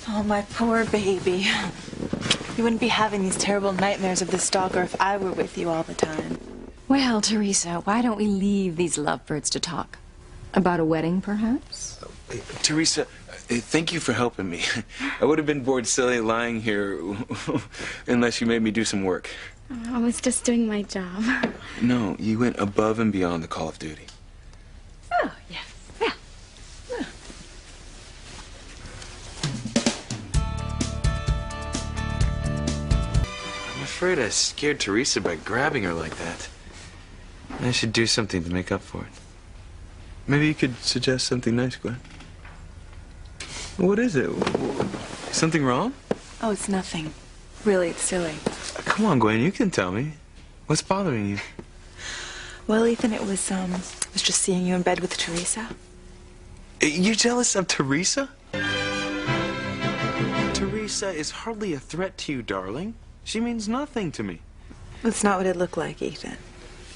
Oh, my poor baby. You wouldn't be having these terrible nightmares of the stalker if I were with you all the time. Well, Teresa, why don't we leave these lovebirds to talk? About a wedding, perhaps? Teresa, thank you for helping me. I would have been bored silly lying here unless you made me do some work. I was just doing my job. No, you went above and beyond the call of duty. Oh, yes. Yeah. I'm afraid I scared Teresa by grabbing her like that. I should do something to make up for it. Maybe you could suggest something nice, Gwen. What is it? Something wrong? Oh, it's nothing. Really, it's silly. Come on, Gwen, you can tell me. What's bothering you? Well, Ethan, it was just seeing you in bed with Teresa. You're jealous of Teresa? Teresa is hardly a threat to you, darling. She means nothing to me. That's not what it looked like, Ethan.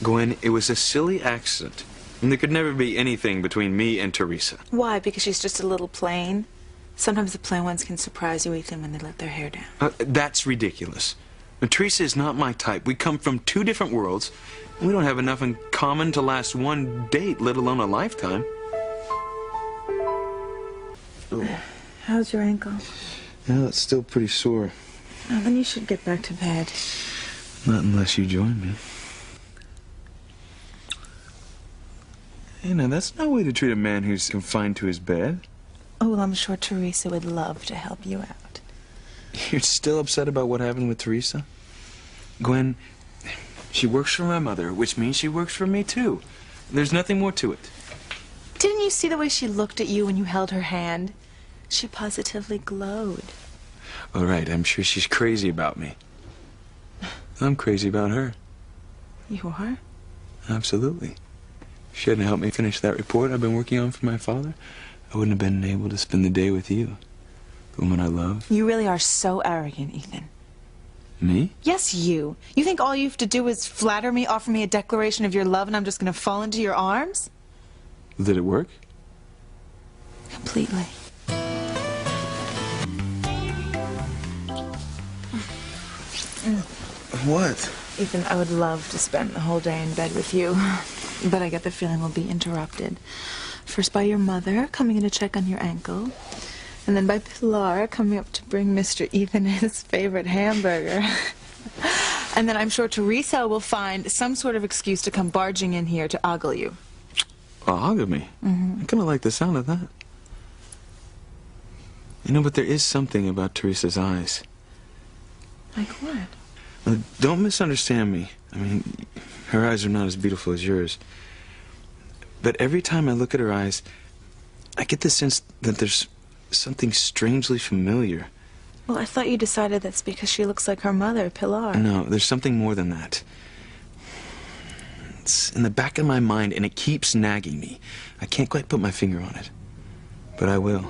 Gwen, it was a silly accident. And there could never be anything between me and Teresa. Why? Because she's just a little plain? Sometimes the plain ones can surprise you, Ethan, when they let their hair down. That's ridiculous. Teresa is not my type. We come from two different worlds. We don't have enough in common to last one date, let alone a lifetime. How's your ankle? Yeah, it's still pretty sore. Oh, then you should get back to bed. Not unless you join me. Hey, now, that's no way to treat a man who's confined to his bed. Oh, well, I'm sure Teresa would love to help you out. You're still upset about what happened with Teresa? Gwen, she works for my mother, which means she works for me, too. There's nothing more to it. Didn't you see the way she looked at you when you held her hand? She positively glowed. All right, I'm sure she's crazy about me. I'm crazy about her. You are? Absolutely. If she hadn't helped me finish that report I've been working on for my father, I wouldn't have been able to spend the day with you, the woman I love. You really are so arrogant, Ethan. Me? Yes, you. You think all you have to do is flatter me, offer me a declaration of your love, and I'm just going to fall into your arms? Did it work? Completely. What? Ethan, I would love to spend the whole day in bed with you, but I get the feeling we'll be interrupted. First by your mother coming in to check on your ankle, and then by Pilar coming up to bring Mr. Ethan his favorite hamburger. And then I'm sure Teresa will find some sort of excuse to come barging in here to ogle you. Ogle me? I kind of like the sound of that. You know, but there is something about Teresa's eyes. Like what? Don't misunderstand me. I mean, her eyes are not as beautiful as yours. But every time I look at her eyes, I get the sense that there's something strangely familiar. Well, I thought you decided that's because she looks like her mother, Pilar. No, there's something more than that. It's in the back of my mind, and it keeps nagging me. I can't quite put my finger on it. But I will.